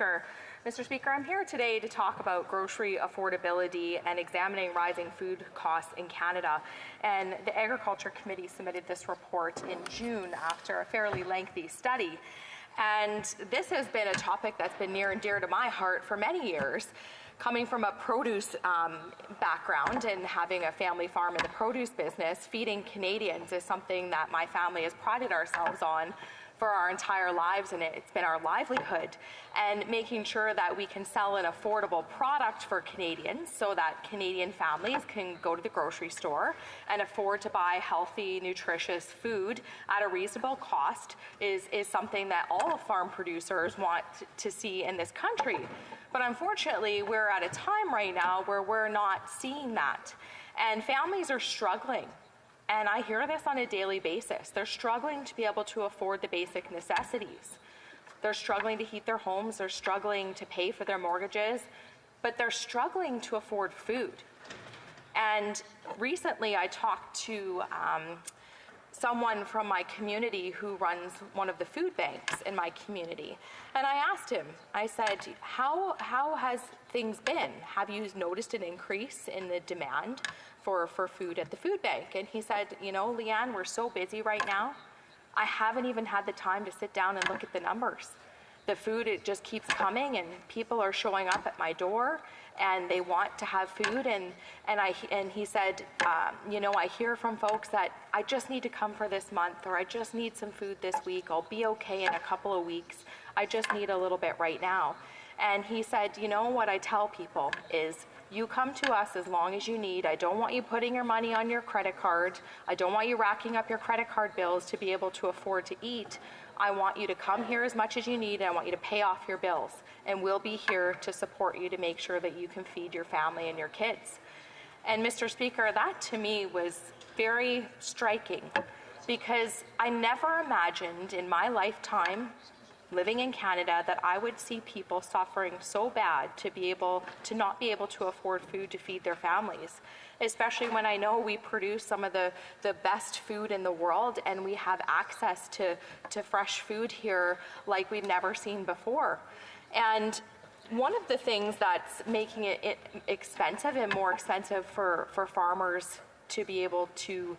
Speaker. Mr. Speaker, I'm here today to talk about grocery affordability and examining rising food costs in Canada. And the Agriculture Committee submitted this report in June after a fairly lengthy study. And this has been a topic that's been near and dear to my heart for many years. Coming from a produce background and having a family farm in the produce business, feeding Canadians is something that my family has prided ourselves on for our entire lives, and it's been our livelihood. And making sure that we can sell an affordable product for Canadians so that Canadian families can go to the grocery store and afford to buy healthy, nutritious food at a reasonable cost is something that all farm producers want to see in this country. But unfortunately, we're at a time right now where we're not seeing that. And families are struggling. And I hear this on a daily basis. They're struggling to be able to afford the basic necessities. They're struggling to heat their homes. They're struggling to pay for their mortgages. But they're struggling to afford food. And recently I talked to someone from my community who runs one of the food banks in my community. And I asked him, I said, how has things been? Have you noticed an increase in the demand for food at the food bank? And he said, you know, Leanne, we're so busy right now. I haven't even had the time to sit down and look at the numbers. The food, it just keeps coming, and people are showing up at my door and they want to have food. And he said, you know, I hear from folks that I just need to come for this month, or I just need some food this week. I'll be okay in a couple of weeks. I just need a little bit right now. And he said, you know, what I tell people is, you come to us as long as you need. I don't want you putting your money on your credit card. I don't want you racking up your credit card bills to be able to afford to eat. I want you to come here as much as you need, and I want you to pay off your bills. And we'll be here to support you to make sure that you can feed your family and your kids. And Mr. Speaker, that to me was very striking, because I never imagined in my lifetime living in Canada that I would see people suffering so bad to not be able to afford food to feed their families, especially when I know we produce some of the best food in the world, and we have access to fresh food here like we've never seen before. And one of the things that's making it expensive and more expensive for farmers to be able to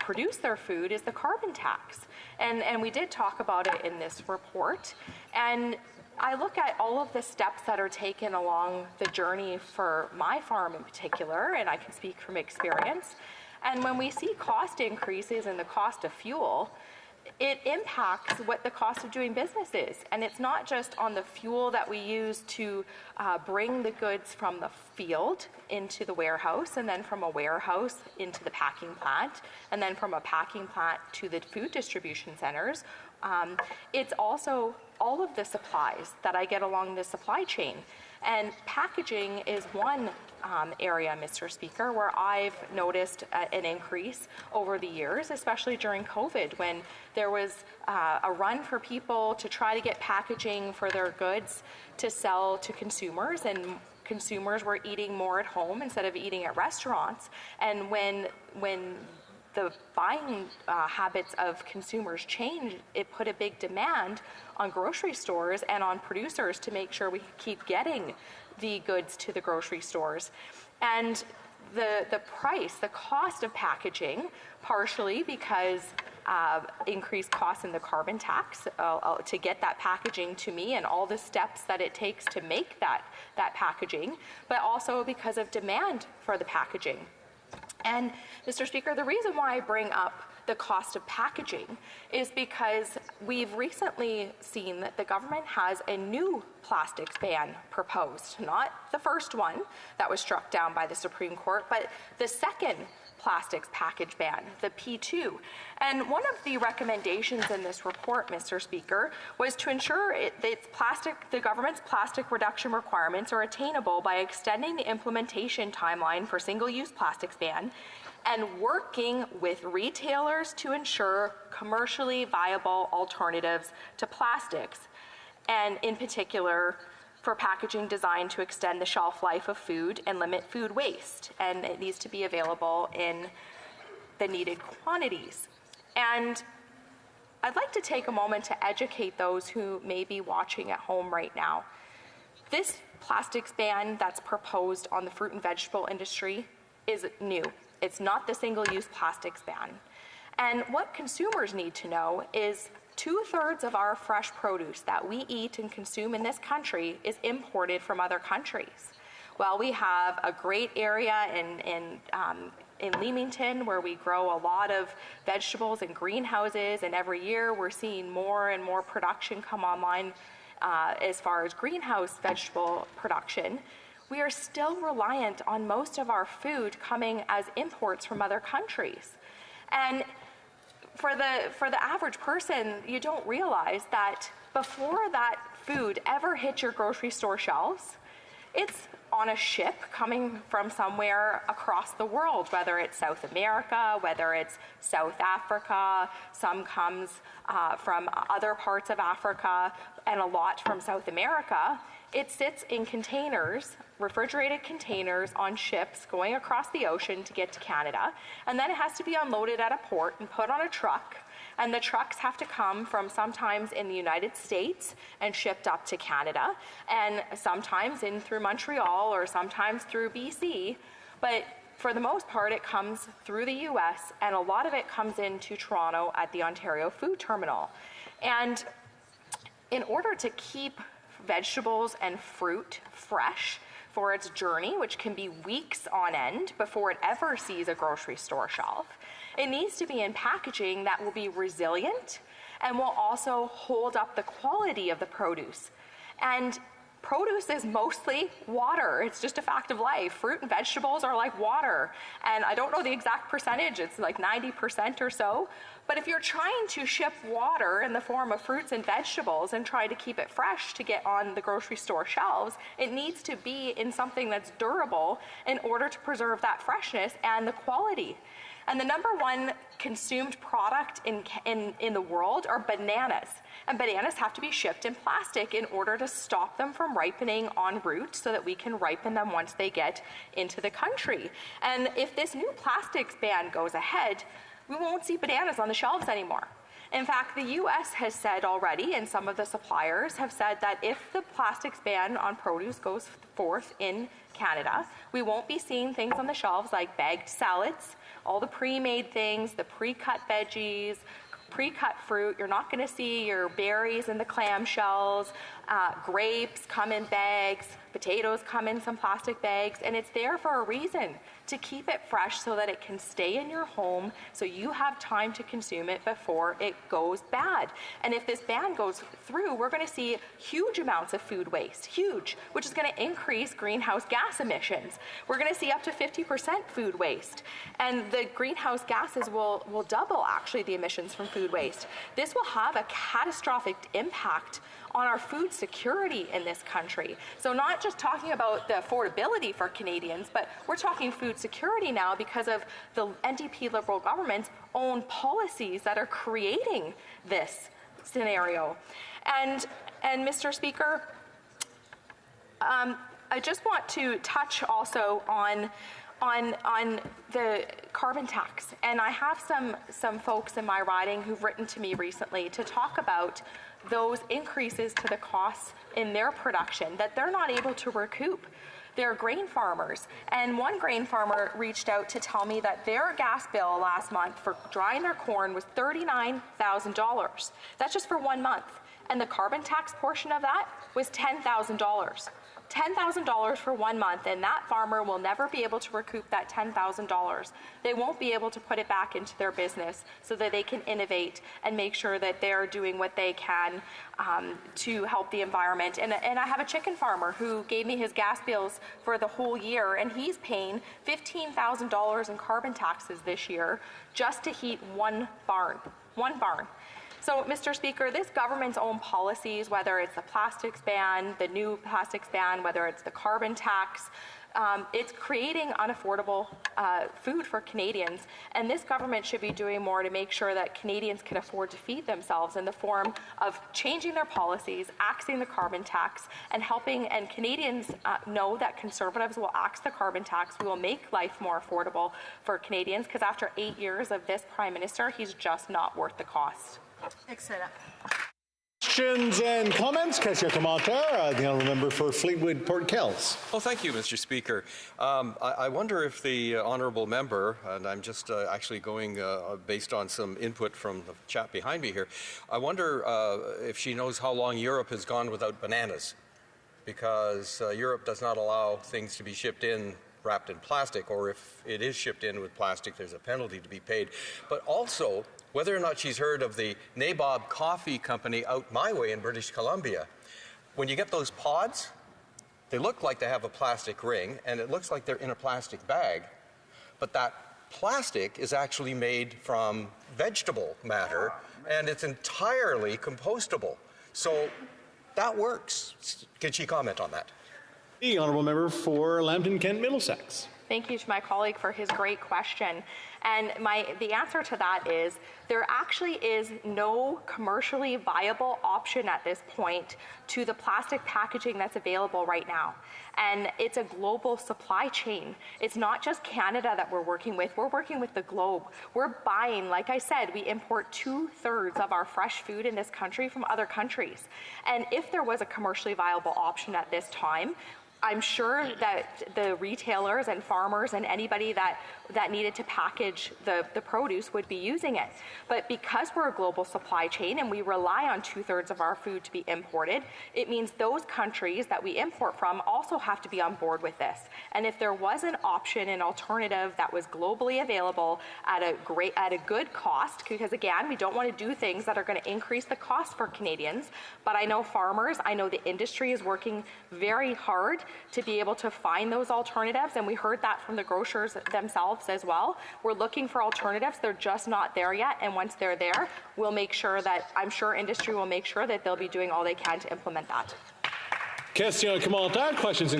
produce their food is the carbon tax. And we did talk about it in this report. And I look at all of the steps that are taken along the journey for my farm in particular, and I can speak from experience. And when we see cost increases in the cost of fuel, it impacts what the cost of doing business is. And it's not just on the fuel that we use to bring the goods from the field into the warehouse, and then from a warehouse into the packing plant, and then from a packing plant to the food distribution centers. It's also all of the supplies that I get along the supply chain. And packaging is one area, Mr. Speaker, where I've noticed an increase over the years, especially during COVID, when there was a run for people to try to get packaging for their goods to sell to consumers, and consumers were eating more at home instead of eating at restaurants. And when the buying habits of consumers changed, it put a big demand on grocery stores and on producers to make sure we keep getting the goods to the grocery stores. And the price, the cost of packaging, partially because increased costs in the carbon tax to get that packaging to me, and all the steps that it takes to make that packaging, but also because of demand for the packaging. And Mr. Speaker, the reason why I bring up the cost of packaging is because we've recently seen that the government has a new plastics ban proposed, not the first one that was struck down by the Supreme Court, but the second plastics package ban, the P2. And one of the recommendations in this report, Mr. Speaker, was to ensure the government's plastic reduction requirements are attainable by extending the implementation timeline for single-use plastics ban and working with retailers to ensure commercially viable alternatives to plastics, and in particular for packaging designed to extend the shelf life of food and limit food waste, and it needs to be available in the needed quantities. And I'd like to take a moment to educate those who may be watching at home right now. This plastics ban that's proposed on the fruit and vegetable industry is new. It's not the single-use plastics ban. And what consumers need to know is 2/3 of our fresh produce that we eat and consume in this country is imported from other countries. Well, we have a great area in Leamington where we grow a lot of vegetables in greenhouses, and every year we're seeing more and more production come online as far as greenhouse vegetable production. We are still reliant on most of our food coming as imports from other countries. And for the average person, you don't realize that before that food ever hits your grocery store shelves, it's on a ship coming from somewhere across the world, whether it's South America, whether it's South Africa, some comes from other parts of Africa, and a lot from South America. It sits in containers, refrigerated containers on ships going across the ocean to get to Canada, and then it has to be unloaded at a port and put on a truck. And the trucks have to come from sometimes in the United States and shipped up to Canada, and sometimes in through Montreal or sometimes through BC. But for the most part, it comes through the US, and a lot of it comes into Toronto at the Ontario Food Terminal. And in order to keep vegetables and fruit fresh for its journey, which can be weeks on end before it ever sees a grocery store shelf, it needs to be in packaging that will be resilient and will also hold up the quality of the produce. And produce is mostly water. It's just a fact of life. Fruit and vegetables are like water. And I don't know the exact percentage, it's like 90% or so. But if you're trying to ship water in the form of fruits and vegetables and try to keep it fresh to get on the grocery store shelves, it needs to be in something that's durable in order to preserve that freshness and the quality. And the number one consumed product in the world are bananas. And bananas have to be shipped in plastic in order to stop them from ripening en route so that we can ripen them once they get into the country. And if this new plastics ban goes ahead, we won't see bananas on the shelves anymore. In fact, the US has said already, and some of the suppliers have said that if the plastics ban on produce goes forth in Canada, we won't be seeing things on the shelves like bagged salads, all the pre-made things, the pre-cut veggies, pre-cut fruit. You're not going to see your berries in the clamshells. Grapes come in bags, potatoes come in some plastic bags, and it's there for a reason, to keep it fresh so that it can stay in your home so you have time to consume it before it goes bad. And if this ban goes through, we're going to see huge amounts of food waste, huge, which is going to increase greenhouse gas emissions. We're going to see up to 50% food waste. And the greenhouse gases will double, actually, the emissions from food waste. This will have a catastrophic impact on our food security in this country. So not just talking about the affordability for Canadians, but we're talking food security now because of the NDP Liberal government's own policies that are creating this scenario. And Mr. Speaker, I just want to touch also on the carbon tax. And I have some folks in my riding who've written to me recently to talk about those increases to the costs in their production that they're not able to recoup. They're grain farmers, and one grain farmer reached out to tell me that their gas bill last month for drying their corn was $39,000. That's just for 1 month, and the carbon tax portion of that was $10,000. $10,000 for 1 month, and that farmer will never be able to recoup that $10,000. They won't be able to put it back into their business so that they can innovate and make sure that they're doing what they can to help the environment. And I have a chicken farmer who gave me his gas bills for the whole year, and he's paying $15,000 in carbon taxes this year just to heat one barn. One barn. So, Mr. Speaker, this government's own policies, whether it's the plastics ban, the new plastics ban, whether it's the carbon tax, it's creating unaffordable food for Canadians. And this government should be doing more to make sure that Canadians can afford to feed themselves in the form of changing their policies, axing the carbon tax, and helping, and Canadians know that Conservatives will axe the carbon tax. We will make life more affordable for Canadians, because after 8 years of this Prime Minister, he's just not worth the cost. Excellent. Questions and comments? Question commentaire. The honourable member for Fleetwood Port Kells. Well, thank you, Mr. Speaker. I wonder if the honourable member, and I'm just actually going based on some input from the chap behind me here, I wonder if she knows how long Europe has gone without bananas, because Europe does not allow things to be shipped in wrapped in plastic, or if it is shipped in with plastic, there's a penalty to be paid. But also, whether or not she's heard of the Nabob Coffee Company out my way in British Columbia. When you get those pods, they look like they have a plastic ring, and it looks like they're in a plastic bag, but that plastic is actually made from vegetable matter, and it's entirely compostable. So that works. Can she comment on that? The honourable member for Lambton Kent Middlesex. Thank you to my colleague for his great question. And the answer to that is there actually is no commercially viable option at this point to the plastic packaging that's available right now. And it's a global supply chain. It's not just Canada that we're working with the globe. We're buying, like I said, we import 2/3 of our fresh food in this country from other countries. And if there was a commercially viable option at this time, I'm sure that the retailers and farmers and anybody that needed to package the produce would be using it. But because we're a global supply chain and we rely on 2/3 of our food to be imported, it means those countries that we import from also have to be on board with this. And if there was an option, an alternative that was globally available at a good cost, because again, we don't want to do things that are going to increase the cost for Canadians, but I know farmers, I know the industry is working very hard to be able to find those alternatives, and we heard that from the grocers themselves as well. We're looking for alternatives. They're just not there yet, and once they're there, we'll make sure that, I'm sure industry will make sure that they'll be doing all they can to implement that. Question commentaire. Questions and